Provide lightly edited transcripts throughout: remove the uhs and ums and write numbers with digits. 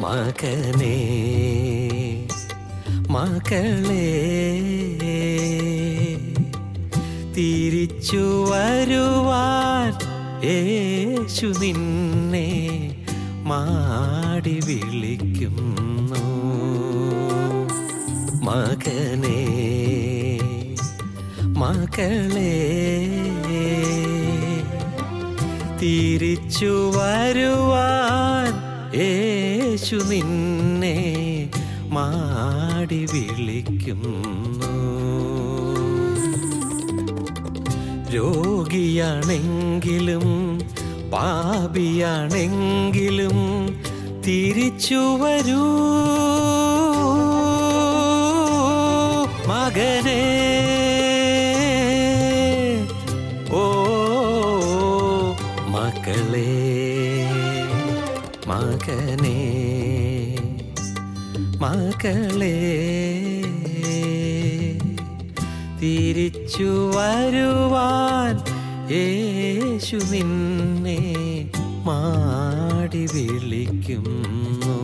മകനേ മകളേ തിരിച്ചു വരുവാൻ യേശു നിന്നെ മാടി വിളിക്കുന്നു. മകനേ മകളേ തിരിച്ചു വരുവാൻ യേശു നിന്നെ മാടി വിളിക്കുന്നു. രോഗിയാണെങ്കിലും പാപിയാണെങ്കിലും തിരിച്ചു വരൂ മകനേ. ഓ മക്കളേ മകനേ മകളേ തിരിച്ചു വരുവാൻ യേശു നിന്നെ മാടി വിളിക്കുന്നു.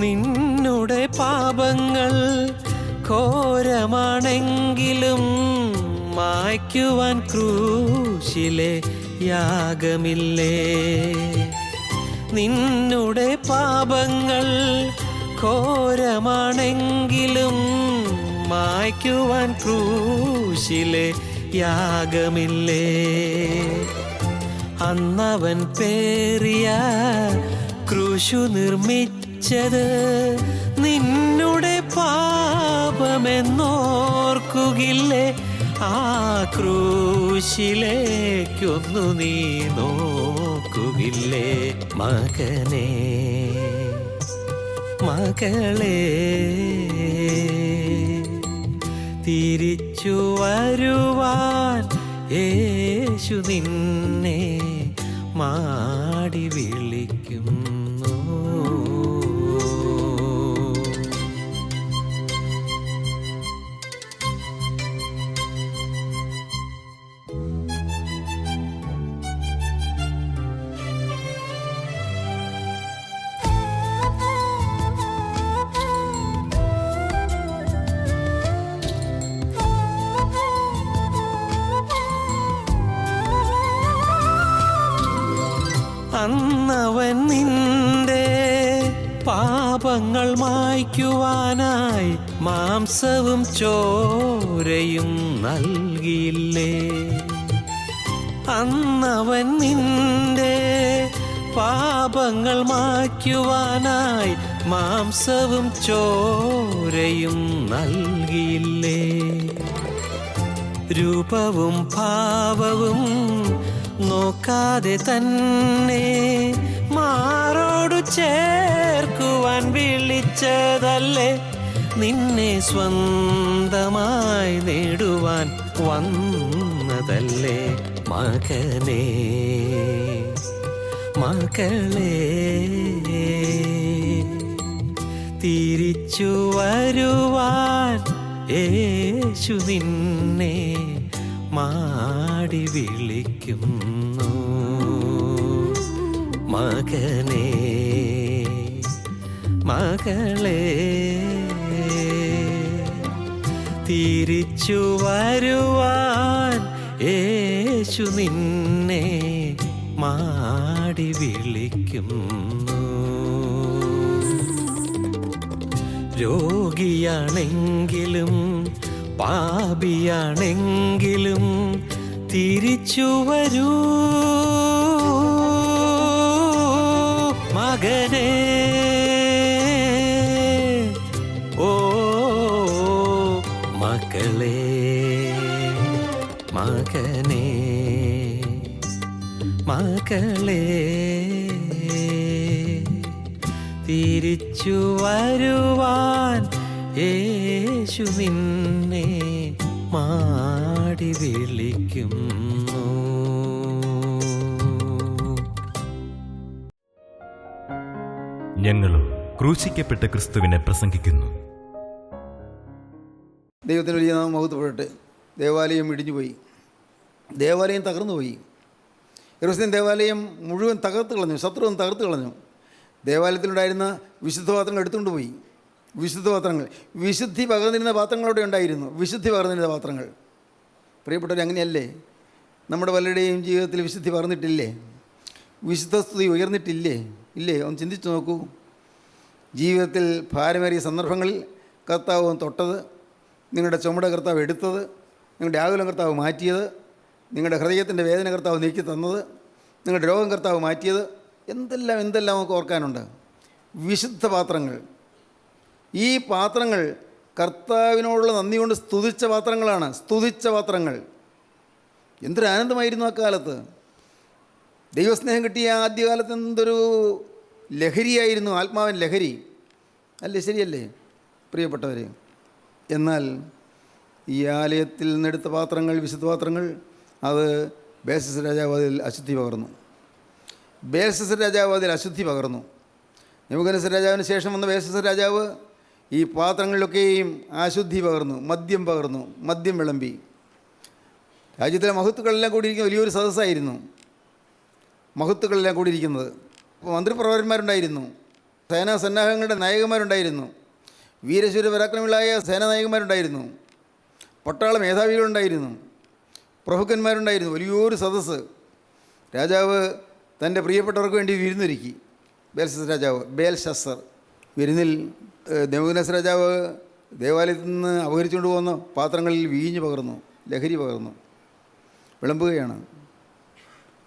നിന്നുടെ പാപങ്ങൾ ഘോരമാണെങ്കിലും മായ്ക്കുവാൻ ക്രൂശിലെ യാഗമില്ലേ. നിന്നുടെ പാപങ്ങൾ ഘോരമാണെങ്കിലും മായ്ക്കുവാൻ ക്രൂശിലെ യാഗമില്ലേ. അന്നവൻ പേറിയ ക്രൂശു നിർമ്മിച്ചത് നിന്നുടെ പാപമെന്നോർക്കുകില്ലേ. ആ ക്രൂശിലേക്കൊന്നു നീ നോക്കുകില്ലേ. മകനേ മകളേ തിരിച്ചു വരുവാൻ യേശു നിന്നെ മാടി വിളിക്കുന്നു. അന്നവൻ നിന്റെ പാപങ്ങൾ മായ്ക്കുവാനായി മാംസവും ചോരയും നൽകിയില്ലേ. അന്നവൻ നിന്റെ പാപങ്ങൾ മായ്ക്കുവാനായി മാംസവും ചോരയും നൽകിയില്ലേ. രൂപവും ഭാവവും നോക്കാതെ തന്നെ മാറോടു ചേർക്കുവാൻ വിളിച്ചതല്ലേ. നിന്നെ സ്വന്തമായി നേടുവാൻ വന്നതല്ലേ. മകനേ മകളേ തിരിച്ചു വരുവാൻ യേശു നിന്നെ മാടി വിളിക്കുന്നു. മകനേ മകളേ തിരിച്ചു വരുവാൻ യേശു നിന്നെ മാടി വിളിക്കുന്നു. രോഗിയാണെങ്കിലും പാപിയാണെങ്കിലും തിരിച്ചു വരൂ മകനേ. ഓ മക്കളേ മകനേ മകളേ തിരിച്ചു വരുവാൻ യേശു നിന്നെ മാടി വിളിക്കുന്നു. ഞങ്ങളും ക്രൂശിക്കപ്പെട്ട ക്രിസ്തുവിനെ പ്രസംഗിക്കുന്നു. ദൈവത്തിന് വലിയ നാമം മഹത്വപ്പെടട്ടെ. ദേവാലയം ഇടിഞ്ഞുപോയി, ദേവാലയം തകർന്നുപോയി. യെരൂശലേം ദേവാലയം മുഴുവൻ തകർത്ത് കളഞ്ഞു, ശത്രു തകർത്ത് കളഞ്ഞു. ദേവാലയത്തിലുണ്ടായിരുന്ന വിശുദ്ധ പാത്രങ്ങൾ എടുത്തുകൊണ്ട് പോയി. വിശുദ്ധ പാത്രങ്ങൾ, വിശുദ്ധി പകർന്നിരുന്ന പാത്രങ്ങളവിടെ ഉണ്ടായിരുന്നു. വിശുദ്ധി പകർന്നിരുന്ന പാത്രങ്ങൾ. പ്രിയപ്പെട്ടവർ, അങ്ങനെയല്ലേ നമ്മുടെ പലരുടെയും ജീവിതത്തിൽ വിശുദ്ധി പകർന്നിട്ടില്ലേ? വിശുദ്ധ സ്തുതി ഉയർന്നിട്ടില്ലേ? ഇല്ലേ? ഒന്ന് ചിന്തിച്ചു നോക്കൂ. ജീവിതത്തിൽ ഭാരമേറിയ സന്ദർഭങ്ങളിൽ കർത്താവ് തൊട്ടത്, നിങ്ങളുടെ ചുമട് കർത്താവ് എടുത്തത്, നിങ്ങളുടെ ആകുലം കർത്താവ് മാറ്റിയത്, നിങ്ങളുടെ ഹൃദയത്തിൻ്റെ വേദന കർത്താവ് നീക്കി തന്നത്, നിങ്ങളുടെ രോഗം കർത്താവ് മാറ്റിയത്, എന്തെല്ലാം നമുക്ക് ഓർക്കാനുണ്ട്. വിശുദ്ധ പാത്രങ്ങൾ. ഈ പാത്രങ്ങൾ കർത്താവിനോടുള്ള നന്ദി കൊണ്ട് സ്തുതിച്ച പാത്രങ്ങളാണ്. സ്തുതിച്ച പാത്രങ്ങൾ. എന്തൊരു ആനന്ദമായിരുന്നു ആ കാലത്ത്. ദൈവസ്നേഹം കിട്ടിയ ആദ്യകാലത്ത് എന്തൊരു ലഹരിയായിരുന്നു, ആത്മാവിൻ ലഹരി അല്ലേ? ശരിയല്ലേ പ്രിയപ്പെട്ടവർ? എന്നാൽ ഈ ആലയത്തിൽ നിന്നെടുത്ത പാത്രങ്ങൾ, വിശുദ്ധ പാത്രങ്ങൾ, അത് ബേൽശസ്സർ രാജാവ് അതിൽ അശുദ്ധി പകർന്നു. ബേൽശസ്സർ രാജാവ് അതിൽ അശുദ്ധി പകർന്നു. നെബൂഖദ്നേസർ രാജാവിന് ശേഷം വന്ന ബേൽശസ്സർ രാജാവ് ഈ പാത്രങ്ങളിലൊക്കെയും അശുദ്ധി പകർന്നു, മദ്യം പകർന്നു, മദ്യം വിളമ്പി. രാജ്യത്തിലെ മഹത്തുക്കളെല്ലാം കൂടിയിരിക്കുന്ന വലിയൊരു സദസ്സായിരുന്നു. മഹത്തുക്കളെല്ലാം കൂടിയിരിക്കുന്നത്. ഇപ്പോൾ മന്ത്രിപ്രവരന്മാരുണ്ടായിരുന്നു, സേനാസന്നാഹങ്ങളുടെ നായകന്മാരുണ്ടായിരുന്നു, വീരശൂര പരാക്രമികളായ സേനാനായകന്മാരുണ്ടായിരുന്നു, പട്ടാള മേധാവികളുണ്ടായിരുന്നു, പ്രഭുക്കന്മാരുണ്ടായിരുന്നു. വലിയൊരു സദസ്സ്. രാജാവ് തൻ്റെ പ്രിയപ്പെട്ടവർക്ക് വേണ്ടി വിരുന്നൊരുക്കി. ബേൽശസ്സർ വിരുന്നിൽ നെബൂഖദ്നേസർ രാജാവ് ദേവാലയത്തിൽ നിന്ന് അപഹരിച്ചുകൊണ്ട് പോകുന്ന പാത്രങ്ങളിൽ വീഞ്ഞ് പകർന്നു, ലഹരി പകർന്നു, വിളമ്പുകയാണ്.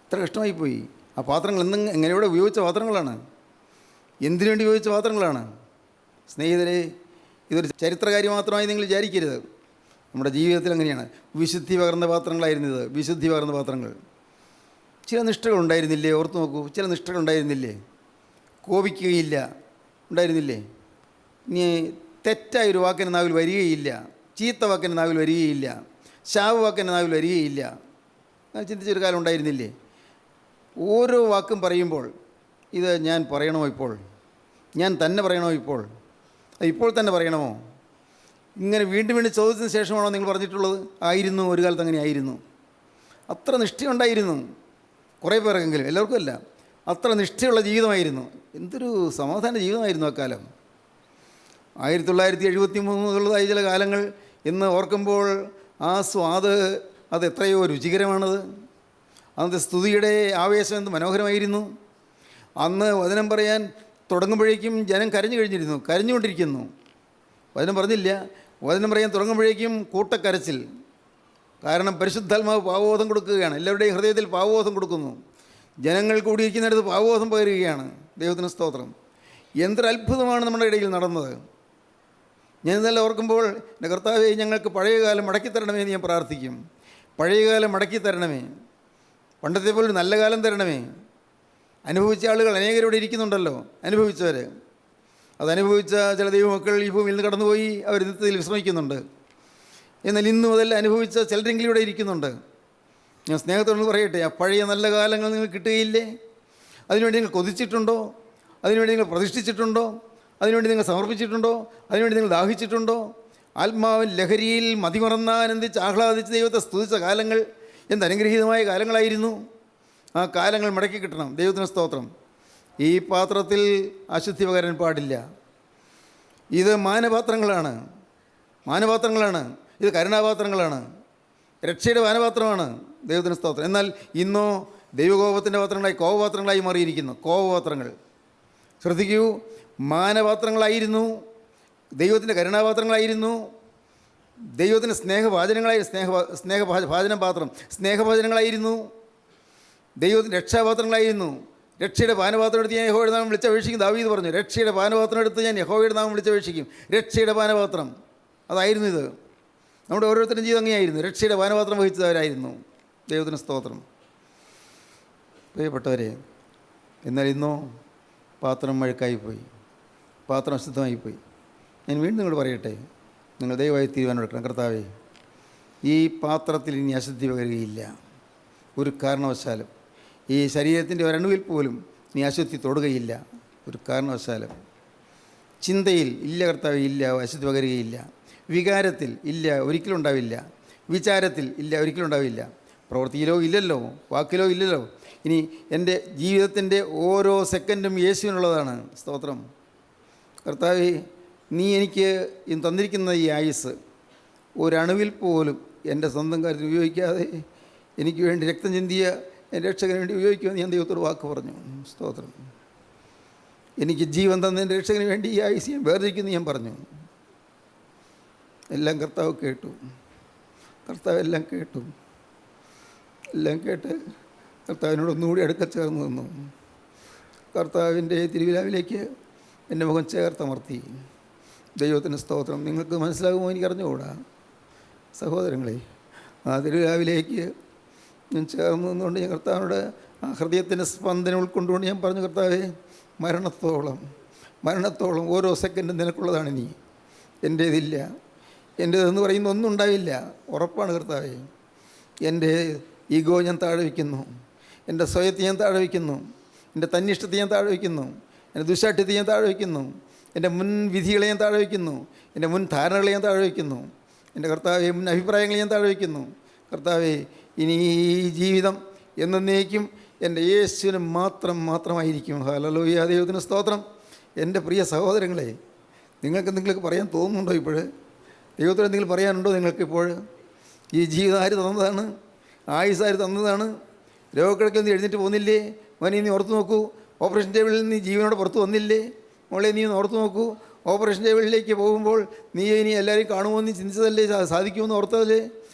ഇത്ര കഷ്ടമായിപ്പോയി. ആ പാത്രങ്ങൾ എങ്ങനെയോടെ ഉപയോഗിച്ച പാത്രങ്ങളാണ്, എന്തിനു വേണ്ടി ഉപയോഗിച്ച പാത്രങ്ങളാണ്. സ്നേഹിതരെ, ഇതൊരു ചരിത്രകാര്യം മാത്രമായി നിങ്ങൾ വിചാരിക്കരുത്. നമ്മുടെ ജീവിതത്തിൽ അങ്ങനെയാണ്. വിശുദ്ധി പകർന്ന പാത്രങ്ങളായിരുന്നു ഇത്, വിശുദ്ധി പകർന്ന പാത്രങ്ങൾ. ചില നിഷ്ഠകൾ ഉണ്ടായിരുന്നില്ലേ? ഓർത്ത് നോക്കൂ. ചില നിഷ്ഠകൾ ഉണ്ടായിരുന്നില്ലേ? കോപിക്കുകയില്ല ഉണ്ടായിരുന്നില്ലേ? ഇനി തെറ്റായൊരു വാക്കിന് നാവിൽ വരികയില്ല, ചീത്ത വാക്കിന് നാവിൽ വരികയില്ല, ശാപവാക്കിന് നാവിൽ വരികയില്ല. അങ്ങനെ ചിന്തിച്ചൊരു കാലം ഉണ്ടായിരുന്നില്ലേ? ഓരോ വാക്കും പറയുമ്പോൾ ഇത് ഞാൻ പറയണമോ ഇപ്പോൾ? ഞാൻ തന്നെ പറയണമോ ഇപ്പോൾ? ഇപ്പോൾ തന്നെ പറയണമോ? ഇങ്ങനെ വീണ്ടും വീണ്ടും ചോദിച്ചതിന് ശേഷമാണോ നിങ്ങൾ പറഞ്ഞിട്ടുള്ളത്? ആയിരുന്നു, ഒരു കാലത്ത് അങ്ങനെ ആയിരുന്നു. അത്ര നിഷ്ഠയുണ്ടായിരുന്നു കുറേ പേർക്കെങ്കിലും, എല്ലാവർക്കും അല്ല. അത്ര നിഷ്ഠയുള്ള ജീവിതമായിരുന്നു. എന്തൊരു സമാധാന ജീവിതമായിരുന്നു ആ കാലം. 1973 മുതലുള്ളതായ ചില കാലങ്ങൾ എന്ന് ഓർക്കുമ്പോൾ ആ സ്വാദ് അത് എത്രയോ രുചികരമാണത്. അന്നത്തെ സ്തുതിയുടെ ആവേശം എന്ത് മനോഹരമായിരുന്നു. അന്ന് വചനം പറയാൻ തുടങ്ങുമ്പോഴേക്കും ജനം കരഞ്ഞുകൊണ്ടിരിക്കുന്നു. വചനം പറഞ്ഞില്ല, വചനം പറയാൻ തുടങ്ങുമ്പോഴേക്കും കൂട്ടക്കരച്ചിൽ. കാരണം പരിശുദ്ധാത്മാവ് പാവബോധം കൊടുക്കുകയാണ്. എല്ലാവരുടെയും ഹൃദയത്തിൽ പാവബോധം കൊടുക്കുന്നു. ജനങ്ങൾ കൂടിയിരിക്കുന്നിടത്ത് പാവബോധം പകരുകയാണ്. ദൈവത്തിന് സ്തോത്രം. എന്തൊരത്ഭുതമാണ് നമ്മുടെ ഇടയിൽ നടന്നത്. ഞാൻ ഇതെല്ലാം ഓർക്കുമ്പോൾ എൻ്റെ കർത്താവേ, ഞങ്ങൾക്ക് പഴയകാലം മടക്കി തരണമേ എന്ന് ഞാൻ പ്രാർത്ഥിക്കും. പഴയകാലം മടക്കി തരണമേ, പണ്ടത്തെ പോലെ നല്ല കാലം തരണമേ. അനുഭവിച്ച ആളുകൾ അനേകരിവിടെ ഇരിക്കുന്നുണ്ടല്ലോ, അനുഭവിച്ചവർ. അതനുഭവിച്ച ചില ദൈവമക്കൾ ഈ ഭൂമിയിൽ നിന്ന് കടന്നുപോയി, അവർ നിത്യത്തിൽ വിശ്രമിക്കുന്നുണ്ട്. എന്നാൽ ഇന്നും അതെല്ലാം അനുഭവിച്ച ചിലരെങ്കിലും ഇവിടെ ഇരിക്കുന്നുണ്ട്. ഞാൻ സ്നേഹത്തോട് പറയട്ടെ, ആ പഴയ നല്ല കാലങ്ങൾ നിങ്ങൾക്ക് കിട്ടുകയില്ലേ? അതിനുവേണ്ടി നിങ്ങൾ കൊതിച്ചിട്ടുണ്ടോ? അതിനുവേണ്ടി നിങ്ങൾ പ്രതിഷ്ഠിച്ചിട്ടുണ്ടോ? അതിനുവേണ്ടി നിങ്ങൾ സമർപ്പിച്ചിട്ടുണ്ടോ? അതിനുവേണ്ടി നിങ്ങൾ ദാഹിച്ചിട്ടുണ്ടോ? ആത്മാവിൻ ലഹരിയിൽ മതിമറന്ന് ആനന്ദിച്ച് ആഹ്ലാദിച്ച് ദൈവത്തെ സ്തുതിച്ച കാലങ്ങൾ എന്ത് അനുഗ്രഹീതമായ കാലങ്ങളായിരുന്നു. ആ കാലങ്ങൾ മടക്കി കിട്ടണം. ദൈവത്തിന് സ്തോത്രം. ഈ പാത്രത്തിൽ അശുദ്ധി പകരാൻ പാടില്ല. ഇത് മാനപാത്രങ്ങളാണ്, ഇത് കരുണാപാത്രങ്ങളാണ്, രക്ഷയുടെ പാനപാത്രമാണ്. ദൈവത്തിന് സ്തോത്രം. എന്നാൽ ഇന്നോ ദൈവകോപത്തിൻ്റെ പാത്രങ്ങളായി കോപപാത്രങ്ങളായി മാറിയിരിക്കുന്നു. കോപപാത്രങ്ങൾ ശ്രദ്ധിക്കൂ. മാനപാത്രങ്ങളായിരുന്നു, ദൈവത്തിൻ്റെ കരുണാപാത്രങ്ങളായിരുന്നു, ദൈവത്തിൻ്റെ സ്നേഹഭാജനങ്ങളായിരുന്നു, ദൈവത്തിൻ്റെ രക്ഷാപാത്രങ്ങളായിരുന്നു. രക്ഷയുടെ പാനപാത്രം എടുത്ത് ഞാൻ യഹോവയുടെ നാമം വിളിച്ചപേക്ഷിക്കും. ദാവീദ് പറഞ്ഞു, രക്ഷയുടെ പാനപാത്രം എടുത്ത് ഞാൻ യഹോവയുടെ നാമം വിളിച്ചപേക്ഷിക്കും. രക്ഷയുടെ പാനപാത്രം അതായിരുന്നു ഇത്. നമ്മുടെ ഓരോരുത്തരും ജീവിതം അങ്ങനെയായിരുന്നു. രക്ഷയുടെ പാനപാത്രം വഹിച്ചവരായിരുന്നു. ദൈവത്തിന് സ്തോത്രം. പ്രിയപ്പെട്ടവരെ, എന്നാൽ ഇന്നോ പാത്രം മഴക്കായിപ്പോയി, പാത്രം അശുദ്ധമായിപ്പോയി. ഞാൻ വീണ്ടും നിങ്ങളോട് പറയട്ടെ, നിങ്ങൾ ദയവായി തീരുമാനമെടുക്കണം. കർത്താവേ, ഈ പാത്രത്തിൽ ഇനി അശുദ്ധി പകരുകയില്ല. ഒരു കാരണവശാലും ഈ ശരീരത്തിൻ്റെ ഒരണുവിൽ പോലും നീ അശുദ്ധി തൊടുകയില്ല. ഒരു കാരണവശാലും ചിന്തയിൽ ഇല്ല കർത്താവേ, ഇല്ല, അശുദ്ധി പകരുകയില്ല. വികാരത്തിൽ ഇല്ല, ഒരിക്കലും ഉണ്ടാവില്ല. വിചാരത്തിൽ ഇല്ല, ഒരിക്കലും ഉണ്ടാവില്ല. പ്രവൃത്തിയിലോ ഇല്ലല്ലോ, വാക്കിലോ ഇല്ലല്ലോ. ഇനി എൻ്റെ ജീവിതത്തിൻ്റെ ഓരോ സെക്കൻഡും യേശുവിനുള്ളതാണ്. സ്തോത്രം. കർത്താവേ, നീ എനിക്ക് ഇന്ന് തന്നിരിക്കുന്ന ഈ ആയുസ് ഒരണുവിൽ പോലും എൻ്റെ സ്വന്തം കാര്യത്തിൽ ഉപയോഗിക്കാതെ എനിക്ക് വേണ്ടി രക്തം ചിന്തിയ എൻ്റെ രക്ഷകന് വേണ്ടി ഉപയോഗിക്കുമെന്ന് ഞാൻ ദൈവത്തോട് വാക്ക് പറഞ്ഞു. സ്തോത്രം. എനിക്ക് ജീവൻ തന്ന എൻ്റെ രക്ഷകന് വേണ്ടി ഈ ആയുസ് ഞാൻ വേർതിരിക്കുമെന്ന് ഞാൻ പറഞ്ഞു. എല്ലാം കർത്താവ് കേട്ടു. കർത്താവ് എല്ലാം കേട്ടു. എല്ലാം കേട്ട് കർത്താവിനോട് ഒന്നുകൂടി അടുക്ക ചേർന്ന് നിന്നു. കർത്താവിൻ്റെ തിരുവിലാവിലേക്ക് എൻ്റെ മുഖം ചേർത്തമർത്തി. ദൈവത്തിന് സ്തോത്രം. നിങ്ങൾക്ക് മനസ്സിലാകുമോ എനിക്ക് അറിഞ്ഞുകൂടാ സഹോദരങ്ങളെ. ആ തിരുവിലാവിലേക്ക് ഞാൻ ചേർന്ന് നിന്നുകൊണ്ട് ഞാൻ കർത്താവിനോട് ആ ഹൃദയത്തിൻ്റെ സ്പന്ദനം ഉൾക്കൊണ്ടുകൊണ്ട് ഞാൻ പറഞ്ഞു, കർത്താവേ, മരണത്തോളം ഓരോ സെക്കൻഡും നിനക്കുള്ളതാണ്. നീ എൻ്റേതില്ല. എൻ്റേതെന്ന് പറയുന്ന ഒന്നും ഉണ്ടാവില്ല. ഉറപ്പാണ് കർത്താവേ. എൻ്റെ ഈഗോ ഞാൻ താഴെ വയ്ക്കുന്നു. എൻ്റെ സ്വയത്തെ ഞാൻ താഴെ വയ്ക്കുന്നു. എൻ്റെ തന്നിഷ്ടത്തെ ഞാൻ താഴെ വയ്ക്കുന്നു. എൻ്റെ ദുശാഠ്യത്തെ ഞാൻ താഴെ വയ്ക്കുന്നു. എൻ്റെ മുൻ വിധികളെ ഞാൻ താഴെ വയ്ക്കുന്നു. എൻ്റെ മുൻ ധാരണകളെ ഞാൻ താഴെ വയ്ക്കുന്നു. എൻ്റെ കർത്താവെ, മുൻ അഭിപ്രായങ്ങളെ ഞാൻ താഴെ വയ്ക്കുന്നു. കർത്താവെ, ഇനി ഈ ജീവിതം എന്നേക്കും എൻ്റെ യേശുവിന് മാത്രമായിരിക്കും. ഹല്ലേലൂയ, ദൈവത്തിന് സ്തോത്രം. എൻ്റെ പ്രിയ സഹോദരങ്ങളെ, നിങ്ങൾക്ക് പറയാൻ തോന്നുന്നുണ്ടോ? ഇപ്പോൾ ദൈവത്തോട് എന്തെങ്കിലും പറയാനുണ്ടോ നിങ്ങൾക്കിപ്പോൾ? ഈ ജീവിതം ആര് തന്നതാണ്? ആയുസ് ആര് തന്നതാണ്? രോഗക്കിടക്കിൽ നീ എഴുന്നേറ്റ് പോകുന്നില്ലേ? മോനെ, നീ ഓർത്ത് നോക്കൂ. ഓപ്പറേഷൻ ടേബിളിൽ നീ ജീവനോടെ പുറത്ത് വന്നില്ലേ? മോളെ, നീ ഒന്ന് ഓർത്ത് നോക്കൂ. ഓപ്പറേഷൻ ടേബിളിലേക്ക് പോകുമ്പോൾ നീ ഇനി എല്ലാവരെയും കാണുമോ നീ ചിന്തിച്ചതല്ലേ? സാധിക്കുമെന്ന് ഓർത്തതല്ലേ?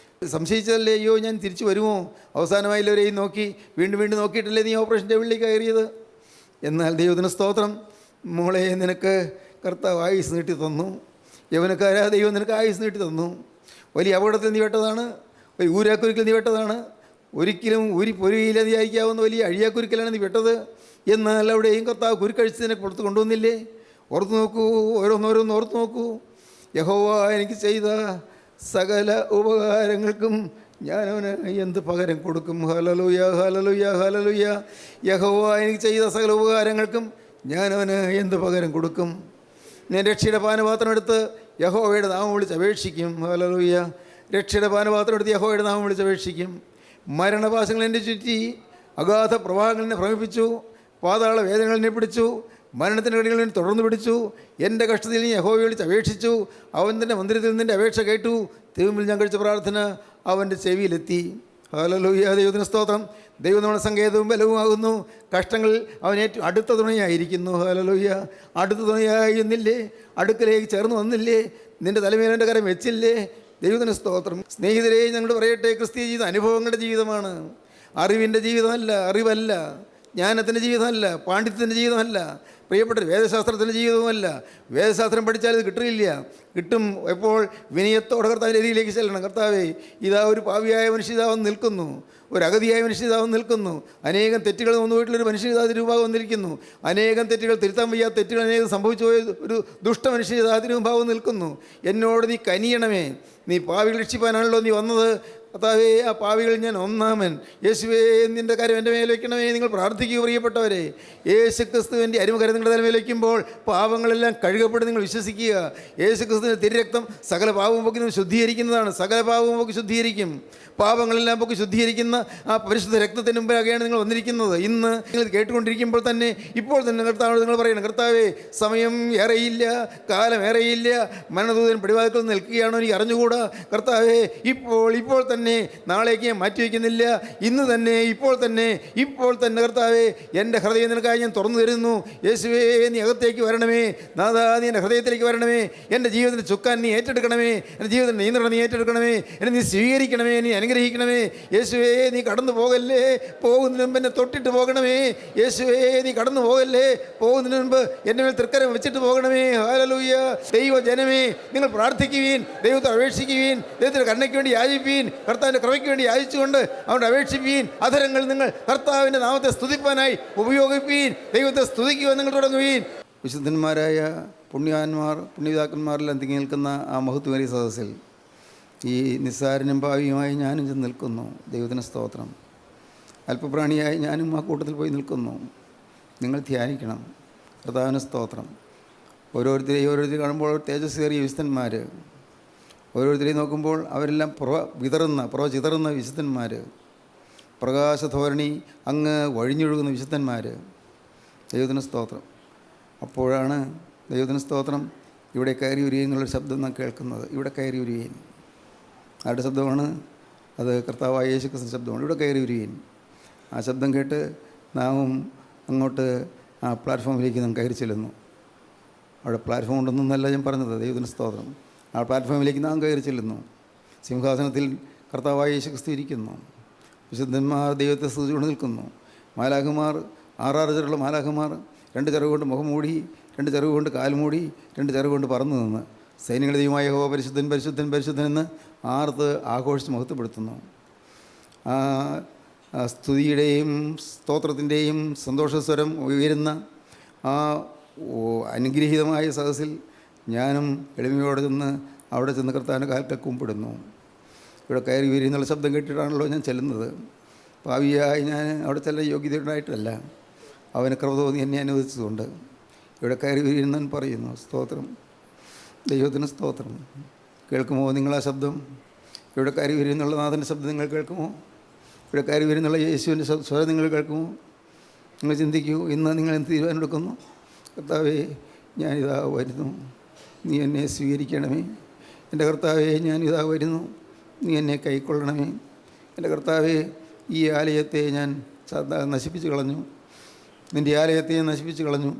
സംശയിച്ചതല്ലേ? അയ്യോ, ഞാൻ തിരിച്ചു വരുമോ? അവസാനമായി എല്ലാവരെയും നോക്കി വീണ്ടും നോക്കിയിട്ടല്ലേ നീ ഓപ്പറേഷൻ ടേബിളിലേക്ക് കയറിയത്? എന്നാൽ ദൈവത്തിന് സ്തോത്രം, മോളെ, നിനക്ക് കർത്താവ് ആയുസ് നീട്ടി തന്നു. യൗവനക്കാരാ, ദൈവം നിനക്ക് ആയുസ് നീട്ടി തന്നു. വലിയ അപകടത്തിൽ നീ വെട്ടതാണ്. വലിയ ഊരാക്കുരുക്കിൽ നീ വെട്ടതാണ്. ഒരിക്കലും പൊരുകയില്ല വിചാരിക്കാവുന്ന വലിയ അഴിയാക്കുരുക്കലാണ് നീ വെട്ടത്. എന്നാൽ അവിടെയും കർത്താവ് കുരുക്കഴിച്ച് നിനക്ക് പുറത്ത് കൊണ്ടുവന്നില്ലേ? ഓർത്ത് നോക്കൂ, ഓരോന്നോരോന്ന് ഓർത്ത് നോക്കൂ. യഹോവ എനിക്ക് ചെയ്ത സകല ഉപകാരങ്ങൾക്കും ഞാൻ അവന് എന്ത് പകരം കൊടുക്കും? Hallelujah, hallelujah, hallelujah. യഹോവ എനിക്ക് ചെയ്ത സകല ഉപകാരങ്ങൾക്കും ഞാൻ അവന് എന്ത് പകരം കൊടുക്കും? ഞാൻ രക്ഷയുടെ പാനപാത്രം എടുത്ത് യഹോവയുടെ നാമം വിളിച്ചപേക്ഷിക്കും. ഹല്ലേലൂയ. രക്ഷയുടെ പാനപാത്രം എടുത്ത് യഹോവയുടെ നാമം വിളിച്ചപേക്ഷിക്കും. മരണപാശങ്ങൾ എന്നെ ചുറ്റി, അഗാധ പ്രവാഹങ്ങൾ എന്നെ ഭ്രമിപ്പിച്ചു, പാതാള വേദനകൾ എന്നെ പിടിച്ചു, മരണത്തിൻ്റെ കടികൾ എന്നെ തുടർന്ന് പിടിച്ചു. എൻ്റെ കഷ്ടത്തിൽ നീ യഹോവയെ വിളിച്ച് അപേക്ഷിച്ചു. അവൻ തൻ്റെ മന്ദിരത്തിൽ നിൻ്റെ അപേക്ഷ കേട്ടു. തിരുമുമ്പിൽ ഞാൻ കഴിച്ച പ്രാർത്ഥന അവൻ്റെ ചെവിയിലെത്തി. ഹല്ലേലൂയ, ദൈവത്തിന് സ്തോത്രം. ദൈവം നമ്മുടെ സങ്കേതവും ബലവുമാകുന്നു. കഷ്ടങ്ങൾ അവൻ ഏറ്റവും അടുത്ത തുണയായിരിക്കുന്നു. ഹല്ലേലൂയ. അടുത്ത തുണയായിരുന്നില്ലേ? അടുക്കലേക്ക് ചേർന്ന് വന്നില്ലേ? നിൻ്റെ തലമേലെ കരം വെച്ചില്ലേ? ദൈവത്തിന് സ്തോത്രം. സ്നേഹിതരെ, ഞങ്ങളോട് പറയട്ടെ, ക്രിസ്തീയ ജീവിതം അനുഭവങ്ങളുടെ ജീവിതമാണ്. അറിവിൻ്റെ ജീവിതമല്ല, അറിവല്ല. ജ്ഞാനത്തിൻ്റെ ജീവിതമല്ല, പാണ്ഡിത്യത്തിൻ്റെ ജീവിതമല്ല, പ്രിയപ്പെട്ട വേദശാസ്ത്രത്തിൻ്റെ ജീവിതവുമല്ല. വേദശാസ്ത്രം പഠിച്ചാൽ ഇത് കിട്ടില്ല. കിട്ടും എപ്പോൾ? വിനയത്തോടെ കർത്താവിൻ്റെ അരികിലേക്ക് ചെല്ലണം. കർത്താവേ, ഇതാ ഒരു പാപിയായ മനുഷ്യതാവൻ നിൽക്കുന്നു, ഒരു അഗതിയായ മനുഷ്യതാവൻ നിൽക്കുന്നു. അനേകം തെറ്റുകൾ വന്നു പോയിട്ടുള്ളൊരു മനുഷ്യതാ രൂപം വന്നിരിക്കുന്നു. അനേകം തെറ്റുകൾ തിരുത്താൻ വയ്യാത്ത തെറ്റുകൾ അനേകം സംഭവിച്ചു പോയ ഒരു ദുഷ്ട മനുഷ്യതാ രൂപം നിൽക്കുന്നു. എന്നോട് നീ കനിയണമേ. നീ പാവികൾ രക്ഷിപ്പാനാണല്ലോ നീ വന്നത്. കർത്താവേ, ആ പാവികളിൽ ഞാൻ ഒന്നാമൻ. യേശുവേ, നിൻ്റെ കാര്യം എൻ്റെ മേൽ വയ്ക്കണമേ. നിങ്ങൾ പ്രാർത്ഥിക്കുക പ്രിയപ്പെട്ടവരെ. യേശു ക്രിസ്തുവിൻ്റെ അരുമകരം നിങ്ങളുടെ തലമേൽ വയ്ക്കുമ്പോൾ പാവങ്ങളെല്ലാം കഴുകപ്പെട്ട് നിങ്ങൾ വിശ്വസിക്കുക. യേശു ക്രിസ്തുവിൻ്റെ തിരുരക്തം സകല പാവവും പൊക്കി ശുദ്ധീകരിക്കുന്നതാണ്. സകല പാവവും പൊക്കി ശുദ്ധീകരിക്കും. പാപങ്ങളെല്ലാം പൊക്കി ശുദ്ധീകരിക്കുന്ന ആ പരിശുദ്ധ രക്തത്തിന് മുമ്പാകെയാണ് നിങ്ങൾ വന്നിരിക്കുന്നത്. ഇന്ന് നിങ്ങൾ കേട്ടുകൊണ്ടിരിക്കുമ്പോൾ തന്നെ, ഇപ്പോൾ തന്നെ കർത്താവോട് നിങ്ങൾ പറയണം, കർത്താവേ, സമയം ഏറെയില്ല, കാലം ഏറെയില്ല, മരണദൂതൻ പിടിവാതിൽക്കൽ നിൽക്കുകയാണോ എനിക്ക് അറിഞ്ഞുകൂടാ. കർത്താവേ, ഇപ്പോൾ തന്നെ, നാളേക്ക് ഞാൻ മാറ്റിവെക്കുന്നില്ല. ഇന്ന് തന്നെ, ഇപ്പോൾ തന്നെ കർത്താവേ, എൻ്റെ ഹൃദയം നിനക്കായി ഞാൻ തുറന്നു തരുന്നു. യേശുവേ, നീ അകത്തേക്ക് വരണമേ. നാഥാ, നീ എൻ്റെ ഹൃദയത്തിലേക്ക് വരണമേ. എൻ്റെ ജീവിതത്തിൻ്റെ ചുക്കാൻ നീ ഏറ്റെടുക്കണമേ. എൻ്റെ ജീവിതത്തിൻ്റെ നിയന്ത്രണം നീ ഏറ്റെടുക്കണമേ. എന്നെ നീ സ്വീകരിക്കണമേ. നീ അനുഗ്രഹിക്കണമേ. യേശുവേ, നീ കടന്നു പോകല്ലേ. പോകുന്നതിന് മുമ്പ് എന്നെ തൊട്ടിട്ട് പോകണമേ. യേശുവേ, നീ കടന്നു പോകല്ലേ. പോകുന്നതിന് മുമ്പ് എൻ്റെ മേൽ തൃക്കരം വെച്ചിട്ട് പോകണമേ. ഹല്ലേലൂയ. ദൈവ ജനമേ, നിങ്ങൾ പ്രാർത്ഥിക്കുവീൻ, ദൈവത്തെ അപേക്ഷിക്കുവീൻ, ദൈവത്തിൻ്റെ കരുണയ്ക്ക് വേണ്ടി യാചിപ്പീൻ, കർത്താവിൻ്റെ കൃപയ്ക്ക് വേണ്ടി യാചിച്ചുകൊണ്ട് അവൻ്റെ അപേക്ഷിപ്പീൻ. അധരങ്ങൾ നിങ്ങൾ കർത്താവിൻ്റെ നാമത്തെ സ്തുതിപ്പാനായി ഉപയോഗിപ്പീൻ. ദൈവത്തെ സ്തുതിക്കുവാൻ നിങ്ങൾ തുടങ്ങുവീൻ. വിശുദ്ധന്മാരായ പുണ്യപിതാക്കന്മാരെല്ലാം തിങ്ങി നിൽക്കുന്ന ആ മഹത്വമേറിയ സദസ്സിൽ ഈ നിസ്സാരനും ഭാവിയുമായി ഞാനും ചെന്ന് നിൽക്കുന്നു. ദൈവത്തിന് സ്തോത്രം. അല്പപ്രാണിയായി ഞാനും ആ കൂട്ടത്തിൽ പോയി നിൽക്കുന്നു. നിങ്ങൾ ധ്യാനിക്കണം. കർത്താവിന് സ്തോത്രം. ഓരോരുത്തരെയും കാണുമ്പോൾ തേജസ്സേറിയ വിശുദ്ധന്മാർ, ഓരോരുത്തരെയും നോക്കുമ്പോൾ അവരെല്ലാം ചിതറുന്ന വിശുദ്ധന്മാർ, പ്രകാശധോരണി അങ്ങ് വഴിഞ്ഞൊഴുകുന്ന വിശുദ്ധന്മാർ. ദൈവത്തിന് സ്തോത്രം. അപ്പോഴാണ് ദൈവത്തിന് സ്തോത്രം ഇവിടെ കയറി ഉരിയൻ എന്നുള്ളൊരു ശബ്ദം നാം കേൾക്കുന്നത്. ഇവിടെ കയറി ഉരിയൻ ആരുടെ ശബ്ദമാണ്? അത് കർത്താവായ യേശു ക്രിസ്തുവിൻ്റെ ശബ്ദമാണ്. ഇവിടെ കയറി ഉരിയൻ. ആ ശബ്ദം കേട്ട് നാമും അങ്ങോട്ട് ആ പ്ലാറ്റ്ഫോമിലേക്ക് നാം കയറി ചെല്ലുന്നു. അവിടെ പ്ലാറ്റ്ഫോം ഉണ്ടെന്നല്ല ഞാൻ പറഞ്ഞത്. ദൈവത്തിന് സ്തോത്രം. ആ പ്ലാറ്റ്ഫോമിലേക്ക് നാം കയറി ചെല്ലുന്നു. സിംഹാസനത്തിൽ കർത്താവായ യേശു ക്രിസ്തു ഇരിക്കുന്നു. വിശുദ്ധന്മാർ ദൈവത്തെ സ്തുതിച്ചുകൊണ്ട് നിൽക്കുന്നു. മാലാഖമാർ, 6 ചിറകുള്ള മാലാഖമാർ 2 ചിറക് കൊണ്ട് മുഖം മൂടി, 2 ചിറക് കൊണ്ട് കാൽ മൂടി, 2 ചിറക് കൊണ്ട് പറന്നു നിന്ന് സൈന്യങ്ങളുടെ ദൈവമായ യഹോവ പരിശുദ്ധൻ പരിശുദ്ധൻ പരിശുദ്ധൻ എന്ന് ആർത്ത് ആഘോഷിച്ച് മഹത്വപ്പെടുത്തുന്നു. സ്തുതിയുടെയും സ്തോത്രത്തിൻ്റെയും സന്തോഷസ്വരം ഉയരുന്ന ആ അനുഗ്രഹീതമായ സദസ്സിൽ ഞാനും എളിമയോടെ അവിടെ ചെന്ന് കർത്താവിൻ്റെ കാൽക്കൽ കുമ്പിടുന്നു. ഇവിടെ കയറി ഉയരി എന്നുള്ള ശബ്ദം കേട്ടിട്ടാണല്ലോ ഞാൻ ചെല്ലുന്നത്. ഭാവിയായി ഞാൻ അവിടെ ചെല്ലാൻ യോഗ്യതയുണ്ടായിട്ടല്ല, അവന് കൃപ തോന്നി എന്നെ അനുവദിച്ചതുകൊണ്ട് ഇവിടെ കയറി ഉയരുന്നവൻ പറയുന്നു. സ്തോത്രം. ദൈവത്തിന് സ്തോത്രം. കേൾക്കുമോ നിങ്ങളാ ശബ്ദം? ഇവിടെ കയറി ഉയരുന്നുള്ള നാഥൻ്റെ ശബ്ദം നിങ്ങൾ കേൾക്കുമോ? ഇവിടെ കയറി ഉയരുന്നുള്ള യേശുവിൻ്റെ സ്വരം നിങ്ങൾ കേൾക്കുമോ? നിങ്ങൾ ചിന്തിക്കൂ. ഇന്ന് നിങ്ങൾ എന്ത് തീരുമാനം എടുക്കുന്നു? കർത്താവേ, ഞാനിതാ വരുന്നു, നീ എന്നെ സ്വീകരിക്കണമേ. എൻ്റെ കർത്താവേ, ഞാനിതാ വരുന്നു, നീ എന്നെ കൈക്കൊള്ളണമേ. എൻ്റെ കർത്താവേ, ഈ ആലയത്തെ ഞാൻ നശിപ്പിച്ച് കളഞ്ഞു, നിൻ്റെ ആലയത്തെ ഞാൻ നശിപ്പിച്ച് കളഞ്ഞു.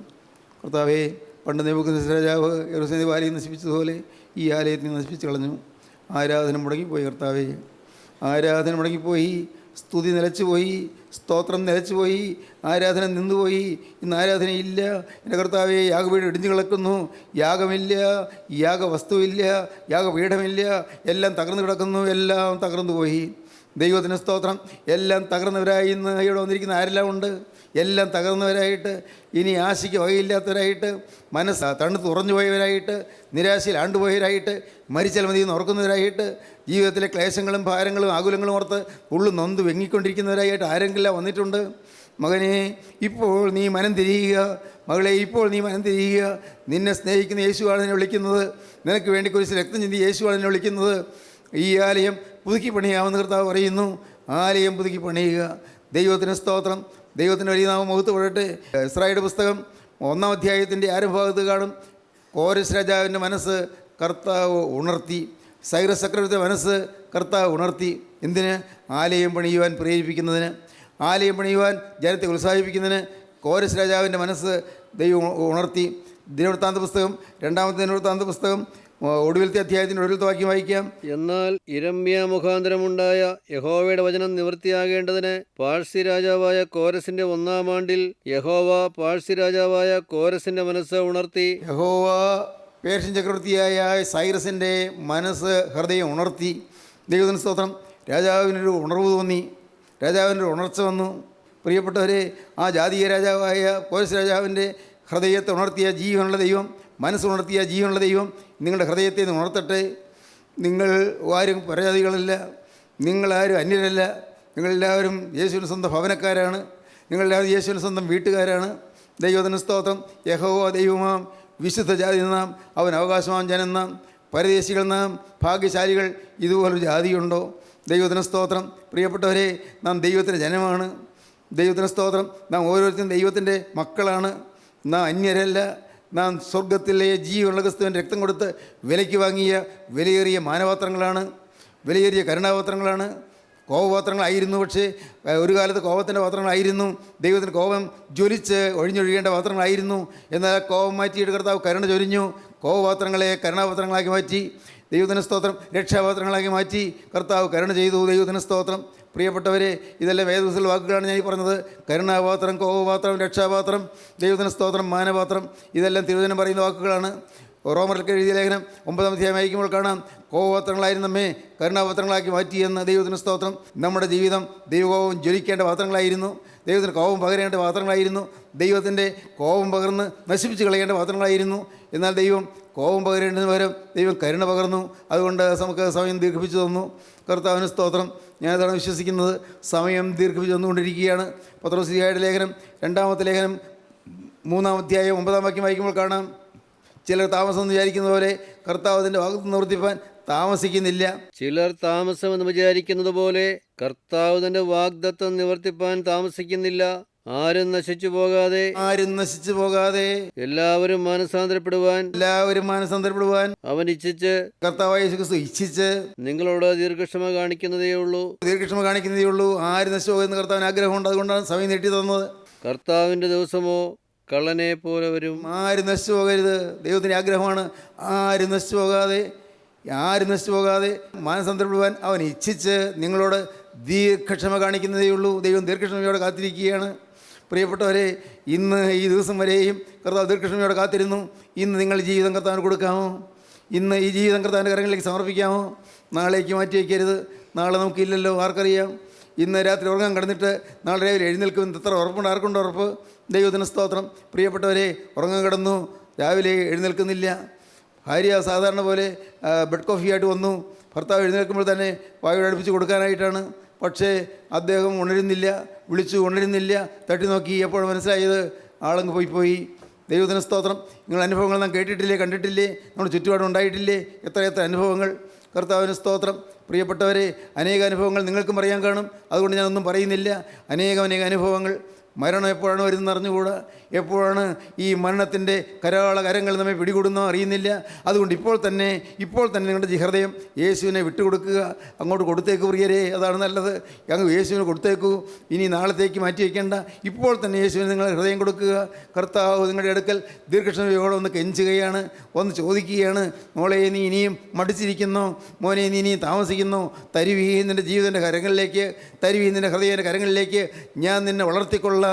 കർത്താവേ, പണ്ട് നെബൂഖദ്നേസർ രാജാവ് യെരൂശലേം ദേവാലയം നശിപ്പിച്ചതുപോലെ ഈ ആലയത്തെ നശിപ്പിച്ച് കളഞ്ഞു. ആരാധന മുടങ്ങിപ്പോയി കർത്താവേ, ആരാധന മുടങ്ങിപ്പോയി, സ്തുതി നിലച്ചുപോയി, സ്തോത്രം നിലച്ചുപോയി, ആരാധന നിന്നുപോയി. ഇന്ന് ആരാധനയില്ല. എൻ്റെ കർത്താവേ, യാഗപീഠം ഇടിഞ്ഞു കിടക്കുന്നു, യാഗമില്ല, യാഗവസ്തുവില്ല, യാഗപീഠമില്ല, എല്ലാം തകർന്നു കിടക്കുന്നു, എല്ലാം തകർന്നു പോയി. ദൈവത്തിന് സ്തോത്രം. എല്ലാം തകർന്നവരായി ഇന്ന് ഇവിടെ വന്നിരിക്കുന്ന ആരെല്ലാം ഉണ്ട്? എല്ലാം തകർന്നവരായിട്ട്, ഇനി ആശയ്ക്ക് വകയില്ലാത്തവരായിട്ട്, മനസ്സ് തണുത്ത് ഉറഞ്ഞു പോയവരായിട്ട്, നിരാശയിൽ ആണ്ടുപോയവരായിട്ട്, മരിച്ചാൽ മതി എന്ന് ഓർക്കുന്നവരായിട്ട്, ജീവിതത്തിലെ ക്ലേശങ്ങളും ഭാരങ്ങളും ആകുലങ്ങളും ഓർത്ത് ഉള്ളു നൊന്ത് വെങ്ങിക്കൊണ്ടിരിക്കുന്നവരായിട്ട് ആരെങ്കിലും വന്നിട്ടുണ്ട്? മകനെ, ഇപ്പോൾ നീ മനം തിരിയുക. മകളെ, ഇപ്പോൾ നീ മനം തിരിയുക. നിന്നെ സ്നേഹിക്കുന്ന യേശുവാണ് നിന്നെ വിളിക്കുന്നത്. നിനക്ക് വേണ്ടി കുരിശിൽ രക്തം ചിന്തി യേശുവാണ് നിന്നെ വിളിക്കുന്നത്. ഈ ആലയം പുതുക്കി പണിയാമെന്ന് കർത്താവ് പറയുന്നു. ആലയം പുതുക്കി പണിയുക. ദൈവത്തിന് സ്തോത്രം. ദൈവത്തിൻ്റെ വലിയ നാമം മഹത്വപ്പെടട്ടെ. ഇസ്രായേൽ പുസ്തകം 1-ാം അധ്യായത്തിൻ്റെ ആരംഭഭാഗത്ത് കാണും, കോരസ് രാജാവിൻ്റെ മനസ്സ് കർത്താവ് ഉണർത്തി, സൈറസ് ചക്രവർത്തിയുടെ മനസ്സ് കർത്താവ് ഉണർത്തി. എന്തിന്? ആലയം പണിയുവാൻ പ്രേരിപ്പിക്കുന്നതിന്, ആലയം പണിയുവാൻ ജനത്തെ ഉത്സാഹിപ്പിക്കുന്നതിന് കോരസ് രാജാവിൻ്റെ മനസ്സ് ദൈവം ഉണർത്തി. ദിനവൃത്താന്ത പുസ്തകം 2-ാമത്തെ ദിനവൃത്താന്ത പുസ്തകം ഒടുവിലത്തെ അധ്യായത്തിൻ്റെ ഒടുവിലത്തെ വാക്യം വായിക്കാം. എന്നാൽ ഇരമ്യാ മുഖാന്തരമുണ്ടായ യഹോവയുടെ വചനം നിവൃത്തിയാകേണ്ടതിന് പാഴ്സി രാജാവായ കോരസിന്റെ 1-ാം ആണ്ടിൽ യഹോവ പാഴ്സി രാജാവായ കോരസിന്റെ മനസ്സ് ഉണർത്തി. യഹോവ പേർഷ്യൻ ചക്രവർത്തിയായ സൈറസിൻ്റെ മനസ്സ് ഹൃദയം ഉണർത്തി. ദൈവത്തിന് സ്തോത്രം. രാജാവിനൊരു ഉണർവ് തോന്നി, രാജാവിനൊരു ഉണർച്ച വന്നു. പ്രിയപ്പെട്ടവരെ, ആ ജാതീയ രാജാവായ കോരസ് രാജാവിൻ്റെ ഹൃദയത്തെ ഉണർത്തിയ ജീവനുള്ള ദൈവം, മനസ്സുണർത്തിയ ജീവനുള്ള ദൈവം നിങ്ങളുടെ ഹൃദയത്തെ ഉണർത്തട്ടെ. നിങ്ങൾ ആരും പരാതികളല്ല, നിങ്ങളാരും അന്യരല്ല. നിങ്ങളെല്ലാവരും യേശുവിന് സ്വന്തം ഭവനക്കാരാണ്, നിങ്ങളെല്ലാവരും യേശുവിന് സ്വന്തം വീട്ടുകാരാണ്. ദൈവത്തിന് സ്തോത്രം. യഹോവ ദൈവമാം, വിശുദ്ധ ജാതി നാം, അവൻ അവകാശമാം ജനം നാം, പരദേശികൾ നാം, ഭാഗ്യശാലികൾ. ഇതുപോലൊരു ജാതിയുണ്ടോ? ദൈവത്തിന് സ്തോത്രം. പ്രിയപ്പെട്ടവരെ, നാം ദൈവത്തിൻ്റെ ജനമാണ്. ദൈവത്തിന് സ്തോത്രം. നാം ഓരോരുത്തരും ദൈവത്തിൻ്റെ മക്കളാണ്. നാം അന്യരല്ല. നാം സ്വർഗത്തിലെ ജീവനുള്ള ക്രിസ്തുവിൻ്റെ രക്തം കൊടുത്ത് വിലയ്ക്ക് വാങ്ങിയ വിലയേറിയ മാനപാത്രങ്ങളാണ്, വിലയേറിയ കരുണാപാത്രങ്ങളാണ്. കോപപാത്രങ്ങളായിരുന്നു, പക്ഷേ ഒരു കാലത്ത് കോപത്തിൻ്റെ പാത്രങ്ങളായിരുന്നു. ദൈവത്തിന് കോപം ജ്വലിച്ച് ഒഴിഞ്ഞൊഴിയേണ്ട പാത്രങ്ങളായിരുന്നു. എന്നാൽ കോപം മാറ്റിയിട്ട് കർത്താവ് കരുണ ചൊരിഞ്ഞു. കോപപാത്രങ്ങളെ കരുണാപാത്രങ്ങളാക്കി മാറ്റി. ദൈവത്തിന് സ്തോത്രം. രക്ഷാപാത്രങ്ങളാക്കി മാറ്റി കർത്താവ് കരുണ ചെയ്തു. ദൈവത്തിന് സ്തോത്രം. പ്രിയപ്പെട്ടവരെ, ഇതെല്ലാം വേദപുസ്തകത്തിലെ വാക്കുകളാണ് ഞാൻ ഈ പറഞ്ഞത്. കരുണാപാത്രം, കോപപാത്രം, രക്ഷാപാത്രം, ദൈവത്തിന് സ്തോത്രം, മാനപാത്രം, ഇതെല്ലാം തിരുവചനം പറയുന്ന വാക്കുകളാണ്. റോമർക്ക് എഴുതിയ ലേഖനം 9-ാം അധ്യായം വായിക്കുമ്പോൾ കാണാം, കോപപാത്രങ്ങളായിരുന്നു നമ്മെ കരുണാപാത്രങ്ങളാക്കി മാറ്റിയെന്ന്. ദൈവത്തിന് സ്തോത്രം. നമ്മുടെ ജീവിതം ദൈവകോപം ജ്വലിക്കേണ്ട പാത്രങ്ങളായിരുന്നു, ദൈവത്തിന് കോപം പകരേണ്ട പാത്രങ്ങളായിരുന്നു, ദൈവത്തിൻ്റെ കോപം പകർന്ന് നശിപ്പിച്ച് കളയേണ്ട പാത്രങ്ങളായിരുന്നു. എന്നാൽ ദൈവം കോപം പകരേണ്ടതിന് പകരം ദൈവം കരുണ പകർന്നു. അതുകൊണ്ട് നമുക്ക് സമയം ദീർഘിപ്പിച്ചു തന്നു. കർത്താവിന് സ്തോത്രം. ഞാനതാണ് വിശ്വസിക്കുന്നത്. സമയം ദീർഘിപ്പിച്ച് തന്നുകൊണ്ടിരിക്കുകയാണ്. പത്രോസ്ലീഹായുടെ ലേഖനം 2-ാമത്തെ ലേഖനം 3-ാം അധ്യായം 9-ാം വാക്യം വായിക്കുമ്പോൾ കാണാം, ചിലർ താമസം എന്ന് വിചാരിക്കുന്ന പോലെ കർത്താവ് അതിൻ്റെ വാഗ്ദത്തം നിവർത്തിപ്പാൻ താമസിക്കുന്നില്ല. ചിലർ താമസമെന്ന് വിചാരിക്കുന്നത് പോലെ കർത്താവ് തന്റെ വാഗ്ദത്തം നിവർത്തിപ്പാൻ താമസിക്കുന്നില്ല. ആരും നശിച്ചു പോകാതെ എല്ലാവരും മാനസാന്തരപ്പെടുവാൻ അവൻ ഇച്ഛിച്ച്, കർത്താവായ യേശു ക്രിസ്തു ഇച്ഛിച്ച് നിങ്ങളോട് ദീർഘക്ഷമ കാണിക്കുന്നതേ ഉള്ളൂ. ആരും നശിച്ചു പോകുന്ന കർത്താവിന് ആഗ്രഹമുണ്ട്. അതുകൊണ്ടാണ് സമയം നീട്ടി തന്നത്. കർത്താവിന്റെ ദിവസമോ കള്ളനെ പോലെ വരും. ആരും നശിച്ചു പോകരുത്. ദൈവത്തിൻ്റെ ആഗ്രഹമാണ് ആരും നശിച്ചു പോകാതെ മാനസാന്തരപ്പെടുവാൻ അവൻ ഇച്ഛിച്ച് നിങ്ങളോട് ദീർഘക്ഷമ കാണിക്കുന്നതേ ഉള്ളൂ. ദൈവം ദീർഘക്ഷമയോടെ കാത്തിരിക്കുകയാണ്. പ്രിയപ്പെട്ടവരെ, ഇന്ന് ഈ ദിവസം വരെയും കർത്താവ് ദീർഘക്ഷമയോടെ കാത്തിരുന്നു. ഇന്ന് നിങ്ങൾ ജീവിതം കർത്താവിന് കൊടുക്കാമോ? ഇന്ന് ഈ ജീവിതം കർത്താവിൻ്റെ കരങ്ങളിലേക്ക് സമർപ്പിക്കാമോ? നാളേക്ക് മാറ്റി വയ്ക്കരുത്. നാളെ നമുക്കില്ലല്ലോ, ആർക്കറിയാം? ഇന്ന് രാത്രി ഉറങ്ങാൻ കിടന്നിട്ട് നാളെ രാവിലെ എഴുന്നേൽക്കുമെന്ന് എത്ര ഉറപ്പുണ്ട്? ആർക്കുണ്ട് ഉറപ്പ്? ദൈവത്തിന് സ്തോത്രം. പ്രിയപ്പെട്ടവരെ, ഉറങ്ങാൻ കിടന്നു, രാവിലെ എഴുന്നേൽക്കുന്നില്ല. ഭാര്യ സാധാരണ പോലെ ബെഡ് കോഫിയായിട്ട് വന്നു. ഭർത്താവ് എഴുന്നേൽക്കുമ്പോൾ തന്നെ വായോട് അടുപ്പിച്ച് കൊടുക്കാനായിട്ടാണ്. പക്ഷേ അദ്ദേഹം ഉണരുന്നില്ല, വിളിച്ചു ഉണരുന്നില്ല. തട്ടി നോക്കി, എപ്പോഴും മനസ്സിലായത് ആളങ്ങ് പോയി. ദൈവത്തിന് സ്തോത്രം. നിങ്ങൾ അനുഭവങ്ങൾ നാം കേട്ടിട്ടില്ലേ, കണ്ടിട്ടില്ലേ? നമ്മുടെ ചുറ്റുപാടും ഉണ്ടായിട്ടില്ലേ? എത്ര അനുഭവങ്ങൾ. കർത്താവിന് സ്തോത്രം. പ്രിയപ്പെട്ടവരെ, അനേക അനുഭവങ്ങൾ നിങ്ങൾക്കും പറയാൻ കാണും. അതുകൊണ്ട് ഞാനൊന്നും പറയുന്നില്ല. അനേക അനുഭവങ്ങൾ. മരണം എപ്പോഴാണ് വരുന്നത് അറിഞ്ഞുകൂടാ. എപ്പോഴാണ് ഈ മരണത്തിൻ്റെ കരാള കരങ്ങൾ നമ്മെ പിടികൂടുന്നോ അറിയുന്നില്ല. അതുകൊണ്ട് ഇപ്പോൾ തന്നെ നിങ്ങളുടെ ഹൃദയം യേശുവിനെ വിട്ടുകൊടുക്കുക. അങ്ങോട്ട് കൊടുത്തേക്ക് പ്രിയരെ, അതാണ് നല്ലത്. അങ്ങ് യേശുവിന് കൊടുത്തേക്കൂ. ഇനി നാളത്തേക്ക് മാറ്റി വയ്ക്കേണ്ട. ഇപ്പോൾ തന്നെ യേശുവിന് നിങ്ങൾ ഹൃദയം കൊടുക്കുക. കർത്താവ് നിങ്ങളുടെ അടുക്കൽ ദീർഘക്ഷമയോടെ ഒന്ന് കെഞ്ചുകയാണ്, ഒന്ന് ചോദിക്കുകയാണ്, മോളെ നീ ഇനിയും മടിച്ചിരിക്കുന്നോ? മോനെ നീ ഇനിയും താമസിക്കുന്നോ? തരുവീ നിൻ്റെ ജീവിതത്തിൻ്റെ കരങ്ങളിലേക്ക്, തരുവീ നിൻ്റെ ഹൃദയത്തിൻ്റെ കരങ്ങളിലേക്ക്. ഞാൻ നിന്നെ വളർത്തിക്കൊള്ളാം,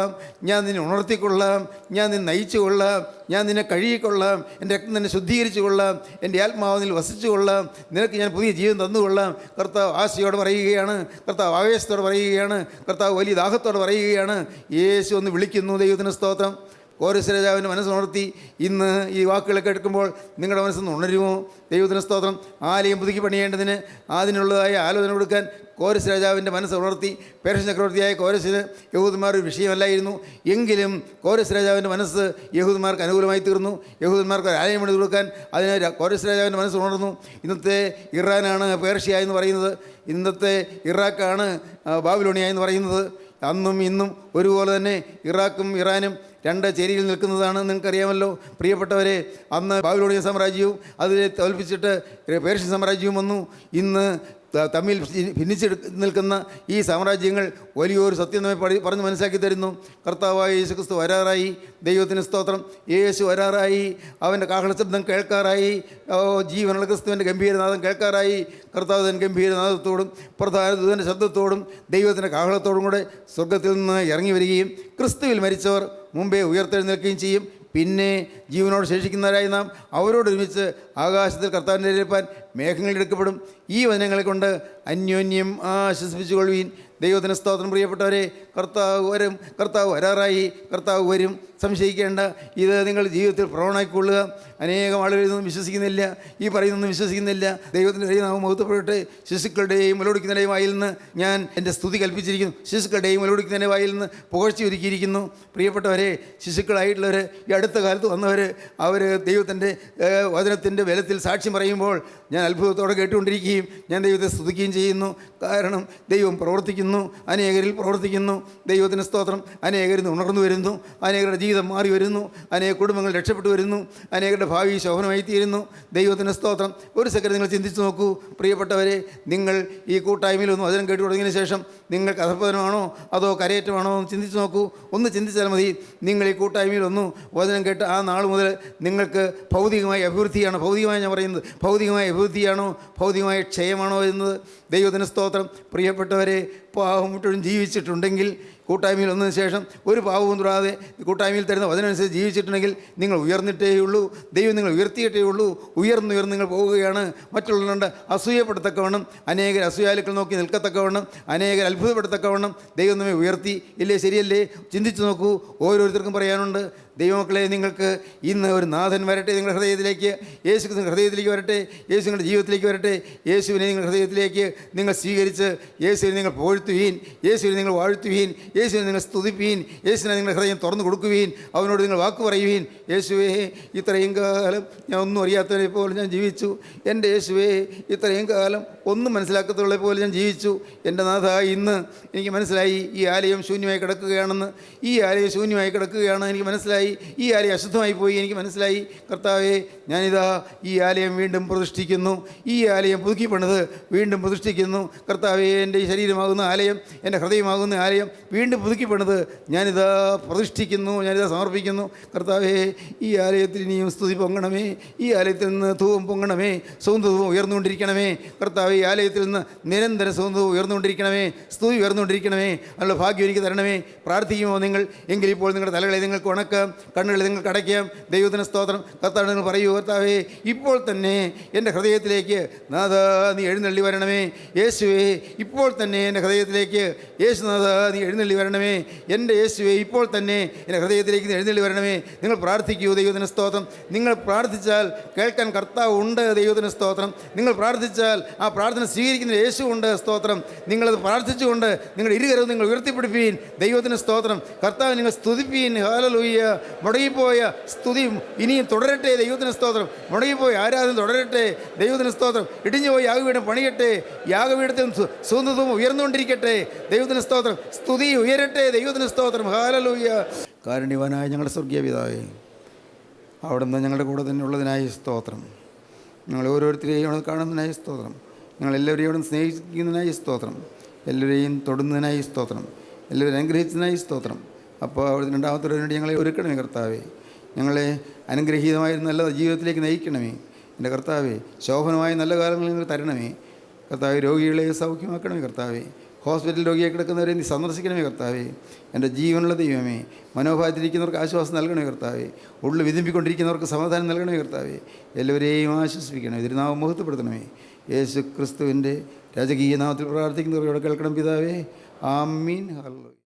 ഞാൻ നിന്നെ ഉണർത്തിക്കൊള്ളാം, ഞാൻ നിന്നെ നയിച്ചു കൊള്ളാം, ഞാൻ നിന്നെ കഴുകിക്കൊള്ളാം, എൻ്റെ രക്തം നിന്നെ ശുദ്ധീകരിച്ചു കൊള്ളാം, എൻ്റെ ആത്മാവിൽ വസിച്ചു കൊള്ളാം, നിനക്ക് ഞാൻ പുതിയ ജീവൻ തന്നുകൊള്ളാം. കർത്താവ് ആശയോടെ പറയുകയാണ്, കർത്താവ് ആവേശത്തോടെ പറയുകയാണ്, കർത്താവ് വലിയ ദാഹത്തോടെ പറയുകയാണ്. യേശു ഒന്ന് വിളിക്കുന്നു. ദൈവത്തിന് സ്തോത്രം. കോരസ് രാജാവിൻ്റെ മനസ്സുണർത്തി. ഇന്ന് ഈ വാക്കുകളൊക്കെ എടുക്കുമ്പോൾ നിങ്ങളുടെ മനസ്സൊന്ന് ഉണരുമോ? ദൈവത്തിന് സ്തോത്രം. ആലയം പുതുക്കി പണിയേണ്ടതിന് അതിനുള്ളതായ ആലോചന കൊടുക്കാൻ കോരസ് രാജാവിൻ്റെ മനസ്സ് ഉണർത്തി. പേർഷ്യൻ ചക്രവർത്തിയായ കോരസിന് യഹൂദന്മാർ ഒരു വിഷയമല്ലായിരുന്നു. എങ്കിലും കോരസ് രാജാവിൻ്റെ മനസ്സ് യഹൂദന്മാർക്ക് അനുകൂലമായി തീർന്നു. യഹൂദന്മാർക്ക് ഒരു ആലയം പണി കൊടുക്കാൻ അതിന് കോരസ് രാജാവിൻ്റെ മനസ്സ് ഉണർന്നു. ഇന്നത്തെ ഇറാനാണ് പേർഷ്യ എന്ന് പറയുന്നത്, ഇന്നത്തെ ഇറാഖാണ് ബാബിലോണിയ എന്ന് പറയുന്നത്. അന്നും ഇന്നും ഒരുപോലെ തന്നെ ഇറാഖും ഇറാനും രണ്ട് ചേരിയിൽ നിൽക്കുന്നതാണ്. നിങ്ങൾക്കറിയാമല്ലോ പ്രിയപ്പെട്ടവരെ. അന്ന് ബാബിലോണിയ സാമ്രാജ്യവും അതിനെ തോൽപ്പിച്ചിട്ട് പേർഷ്യൻ സാമ്രാജ്യവും വന്നു. ഇന്ന് തമ്മിൽ ഭിന്നിച്ച് നിൽക്കുന്ന ഈ സാമ്രാജ്യങ്ങൾ വലിയൊരു സത്യം നമ്മെ പറഞ്ഞ് മനസ്സിലാക്കി തരുന്നു. കർത്താവായ യേശു ക്രിസ്തു വരാറായി. ദൈവത്തിന് സ്തോത്രം. യേശു വരാറായി. അവൻ്റെ കാഹള ശബ്ദം കേൾക്കാറായി. ജീവനുള്ള ക്രിസ്തുവിൻ്റെ ഗംഭീരനാഥം കേൾക്കാറായി. കർത്താവ് തൻ ഗംഭീരനാഥത്തോടും പ്രധാന ദൂതൻ്റെ ശബ്ദത്തോടും ദൈവത്തിൻ്റെ കാഹളത്തോടും കൂടെ സ്വർഗത്തിൽ നിന്ന് ഇറങ്ങി വരികയും ക്രിസ്തുവിൽ മരിച്ചവർ മുമ്പേ ഉയർത്തെഴുന്നേൽക്കുകയും ചെയ്യും. പിന്നെ ജീവനോട് ശേഷിക്കുന്നവരായി നാം അവരോടൊരുമിച്ച് ആകാശത്തിൽ കർത്താവിനെ എതിരേൽപ്പാൻ മേഘങ്ങളിൽ എടുക്കപ്പെടും. ഈ വചനങ്ങളെ കൊണ്ട് അന്യോന്യം ആശ്വസിപ്പിച്ചുകൊള്ളുവീൻ. ദൈവത്തിന് സ്തോത്രം. പ്രിയപ്പെട്ടവരെ, കർത്താവ് വരാറായി. കർത്താവ് വരും, സംശയിക്കേണ്ട. ഇത് നിങ്ങൾ ജീവിതത്തിൽ പ്രവണമാക്കിക്കൊള്ളുക. അനേകം ആളുകൾ ഇതൊന്നും വിശ്വസിക്കുന്നില്ല, ഈ പറയുന്നൊന്നും വിശ്വസിക്കുന്നില്ല. ദൈവത്തിൻ്റെ നാമം മഹത്വപ്പെടട്ടെ. ശിശുക്കളുടെയും മുലകുടിക്കുന്നതിൻ്റെ വായിൽ നിന്ന് ഞാൻ എൻ്റെ സ്തുതി കൽപ്പിച്ചിരിക്കുന്നു. ശിശുക്കളുടെയും മുലകുടിക്കുന്നതിൻ്റെ വായിൽ നിന്ന് പുകഴ്ച ഒരുക്കിയിരിക്കുന്നു. പ്രിയപ്പെട്ടവരെ, ശിശുക്കളായിട്ടുള്ളവർ, ഈ അടുത്ത കാലത്ത് വന്നവർ, അവർ ദൈവത്തിൻ്റെ വചനത്തിൻ്റെ ബലത്തിൽ സാക്ഷ്യം പറയുമ്പോൾ ഞാൻ അത്ഭുതത്തോടെ കേട്ടുകൊണ്ടിരിക്കുകയും ഞാൻ ദൈവത്തെ സ്തുതിക്കുകയും ചെയ്യുന്നു. കാരണം ദൈവം പ്രവർത്തിക്കുന്നു, അനേകരിൽ പ്രവർത്തിക്കുന്നു. ദൈവത്തിന് സ്തോത്രം. അനേകരിൽ നിന്ന് ഉണർന്നു വരുന്നു, അനേകരുടെ ജീവിതം മാറി വരുന്നു, അനേക കുടുംബങ്ങൾ രക്ഷപ്പെട്ടു വരുന്നു, അനേകരുടെ ഭാവി ശോഭനമായി തീരുന്നു. ദൈവത്തിന് സ്തോത്രം. ഒരു സെക്കൻഡ് നിങ്ങൾ ചിന്തിച്ച് നോക്കൂ പ്രിയപ്പെട്ടവരെ. നിങ്ങൾ ഈ കൂട്ടായ്മയിലൊന്നും വചനം കേട്ടു തുടങ്ങിയതിന് ശേഷം നിങ്ങൾക്ക് അധപ്പതനമാണോ അതോ കരയേറ്റമാണോ എന്ന് ചിന്തിച്ച് നോക്കൂ. ഒന്ന് ചിന്തിച്ചാൽ മതി. നിങ്ങൾ ഈ കൂട്ടായ്മയിലൊന്നും വചനം കേട്ട് ആ നാൾ മുതൽ നിങ്ങൾക്ക് ഭൗതികമായ അഭിവൃദ്ധിയാണോ, ഭൗതികമായി ഞാൻ പറയുന്നത് ഭൗതികമായ അഭിവൃദ്ധിയാണോ, ഭൗതികമായ ക്ഷയമാണോ എന്നത്? ദൈവത്തിന് സ്തോത്രം. പ്രിയപ്പെട്ടവരെ, പാവം മുഴുവൻ ജീവിച്ചിട്ടുണ്ടെങ്കിൽ, കൂട്ടായ്മയിൽ വന്നതിന് ശേഷം ഒരു പാവവും തൊടാതെ കൂട്ടായ്മയിൽ തരുന്ന വചനമനുസരിച്ച് ജീവിച്ചിട്ടുണ്ടെങ്കിൽ നിങ്ങൾ ഉയർന്നിട്ടേ ഉള്ളൂ. ദൈവം നിങ്ങൾ ഉയർത്തിയിട്ടേ ഉള്ളൂ. ഉയർന്നുയർന്ന് നിങ്ങൾ പോവുകയാണ്. മറ്റുള്ളവരുടെ അസൂയപ്പെടത്തക്കവണ്ണം, അനേകർ അസൂയാലുക്കൾ നോക്കി നിൽക്കത്തക്കവണ്ണം, അനേകർ അത്ഭുതപ്പെടുത്തക്കവണ്ണം ദൈവം നമ്മെ ഉയർത്തി. ഇല്ലേ? ശരിയല്ലേ? ചിന്തിച്ചു നോക്കൂ. ഓരോരുത്തർക്കും പറയാനുണ്ട്. ദൈവമക്കളെ, നിങ്ങൾക്ക് ഇന്ന് ഒരു നാഥൻ വരട്ടെ നിങ്ങളുടെ ഹൃദയത്തിലേക്ക്. യേശു നിങ്ങളുടെ ഹൃദയത്തിലേക്ക് വരട്ടെ. യേശു നിങ്ങളുടെ ജീവിതത്തിലേക്ക് വരട്ടെ. യേശുവിനെ നിങ്ങളുടെ ഹൃദയത്തിലേക്ക് നിങ്ങൾ സ്വീകരിച്ച് യേശുവിനെ നിങ്ങൾ പുകഴ്ത്തുവീൻ, യേശുവിനെ നിങ്ങൾ വാഴ്ത്തുവീൻ, യേശുവിനെ നിങ്ങൾ സ്തുതിപ്പീൻ, യേശുവിനെ നിങ്ങളുടെ ഹൃദയം തുറന്നു കൊടുക്കുവീൻ, അവനോട് നിങ്ങൾ വാക്ക് പറയുവീൻ. യേശുവേ, ഇത്രയും കാലം ഞാൻ ഒന്നും അറിയാത്തവരെ പോലെ ഞാൻ ജീവിച്ചു. എൻ്റെ യേശുവേ, ഇത്രയും കാലം ഒന്നും മനസ്സിലാക്കത്തുള്ള പോലെ ഞാൻ ജീവിച്ചു. എൻ്റെ നാഥ, ഇന്ന് എനിക്ക് മനസ്സിലായി ഈ ആലയം ശൂന്യമായി കിടക്കുകയാണെന്ന്. ഈ ആലയം ശൂന്യമായി കിടക്കുകയാണ് എനിക്ക് മനസ്സിലായി. ഈ ആലയം അശുദ്ധമായി പോയി എനിക്ക് മനസ്സിലായി. കർത്താവേ, ഞാനിതാ ഈ ആലയം വീണ്ടും പ്രതിഷ്ഠിക്കുന്നു. ഈ ആലയം പുതുക്കി പണിത് വീണ്ടും പ്രതിഷ്ഠിക്കുന്നു. കർത്താവേ, എൻ്റെ ഈ ശരീരമാകുന്ന ആലയം, എൻ്റെ ഹൃദയമാകുന്ന ആലയം വീണ്ടും പുതുക്കി പണിത് ഞാനിതാ പ്രതിഷ്ഠിക്കുന്നു, ഞാനിതാ സമർപ്പിക്കുന്നു. കർത്താവേ, ഈ ആലയത്തിൽ ഇനിയും സ്തുതി പൊങ്ങണമേ. ഈ ആലയത്തിൽ നിന്ന് ധൂപം പൊങ്ങണമേ. സൗന്ദര്യവും ഉയർന്നുകൊണ്ടിരിക്കണമേ. കർത്താവേ, ഈ ആലയത്തിൽ നിന്ന് നിരന്തരം സൗന്ദര്യവും ഉയർന്നുകൊണ്ടിരിക്കണമേ. സ്തുതി ഉയർന്നുകൊണ്ടിരിക്കണമേ. നല്ല ഭാഗ്യം എനിക്ക് തരണമേ. പ്രാർത്ഥിക്കുമോ നിങ്ങൾ? എങ്കിൽ ഇപ്പോൾ നിങ്ങളുടെ തലകളെ നിങ്ങൾക്ക് ഉണക്കാം, കണ്ണുകളെ നിങ്ങൾക്ക് അടയ്ക്കാം. ദൈവത്തിന് സ്തോത്രം. കർത്താവ്, നിങ്ങൾ പറയൂ, കർത്താവേ, ഇപ്പോൾ തന്നെ എൻ്റെ ഹൃദയത്തിലേക്ക് നാഥാ നീ എഴുന്നള്ളി വരണമേ. യേശുവേ, ഇപ്പോൾ തന്നെ എൻ്റെ ഹൃദയത്തിലേക്ക് യേശുനാഥ നീ എഴുന്നള്ളി വരണമേ. എൻ്റെ യേശുവേ, ഇപ്പോൾ തന്നെ എൻ്റെ ഹൃദയത്തിലേക്ക് നീ എഴുന്നള്ളി വരണമേ. നിങ്ങൾ പ്രാർത്ഥിക്കൂ. ദൈവത്തിന് സ്തോത്രം. നിങ്ങൾ പ്രാർത്ഥിച്ചാൽ കേൾക്കാൻ കർത്താവ് ഉണ്ട്. ദൈവത്തിന് സ്തോത്രം. നിങ്ങൾ പ്രാർത്ഥിച്ചാൽ ആ പ്രാർത്ഥന സ്വീകരിക്കുന്ന യേശു ഉണ്ട്. സ്തോത്രം. നിങ്ങളത് പ്രാർത്ഥിച്ചുകൊണ്ട് നിങ്ങളുടെ ഇരുകരവും നിങ്ങൾ ഉയർത്തിപ്പിടിപ്പീൻ. ദൈവത്തിന് സ്തോത്രം. കർത്താവ് നിങ്ങൾ സ്തുതിപ്പീൻ. ഹല്ലേലൂയ. മുടങ്ങിപ്പോയ സ്തുതി ഇനിയും തുടരട്ടെ. ദൈവത്തിന് സ്തോത്രം. മുടങ്ങിപ്പോയ ആരാധന തുടരട്ടെ. ദൈവത്തിന് സ്തോത്രം. ഇടിഞ്ഞുപോയി യാഗപീഠം പണിയട്ടെ. യാഗപീഠത്തിൽ സുഗന്ധവും ഉയർന്നുകൊണ്ടിരിക്കട്ടെ. ദൈവത്തിന് സ്തോത്രം. സ്തുതി ഉയരട്ടെ. ദൈവത്തിന് സ്തോത്രം. ഹല്ലേലൂയ. കാരുണ്യവാനായ ഞങ്ങളുടെ സ്വർഗീയ പിതാവേ, അവിടുന്ന് ഞങ്ങളുടെ കൂടെ തന്നെ ഉള്ളതിനായി സ്തോത്രം. ഞങ്ങൾ ഓരോരുത്തരെയും കാണുന്നതിനായി സ്തോത്രം. ഞങ്ങളെല്ലാവരെയും സ്നേഹിക്കുന്നതിനായി സ്തോത്രം. എല്ലാവരെയും തൊടുന്നതിനായി സ്തോത്രം. എല്ലാവരും അനുഗ്രഹിച്ചതിനായി സ്തോത്രം. അപ്പോൾ അവിടുന്ന് രണ്ടാമത്തെ വേണ്ടി ഞങ്ങളെ ഒരുക്കണമേ. കർത്താവേ, ഞങ്ങളെ അനുഗ്രഹീതമായ നല്ല ജീവിതത്തിലേക്ക് നയിക്കണമേ. എൻ്റെ കർത്താവേ, ശോഭനമായ നല്ല കാലങ്ങൾ നിങ്ങൾ തരണമേ. കർത്താവേ, രോഗികളെ സൗഖ്യമാക്കണമേ. കർത്താവേ, ഹോസ്പിറ്റൽ രോഗിയെ കിടക്കുന്നവരെ നീ സന്ദർശിക്കണമേ. കർത്താവേ, എൻ്റെ ജീവനുള്ള ദൈവമേ, മനോഭാവത്തിലിരിക്കുന്നവർക്ക് ആശ്വാസം നൽകണമേ. കർത്താവേ, ഉള്ളിൽ വിതുമ്പിക്കൊണ്ടിരിക്കുന്നവർക്ക് സമാധാനം നൽകണമേ. കർത്താവേ, എല്ലാവരെയും ആശ്വസിപ്പിക്കണമേ. തിരുനാമം മഹത്വപ്പെടുത്തണമേ. യേശു ക്രിസ്തുവിൻ്റെ രാജകീയ നാമത്തിൽ പ്രാർത്ഥിക്കുന്നവരോട് കേൾക്കണം പിതാവേ. ആമീൻ. ഹല്ലേലൂയ.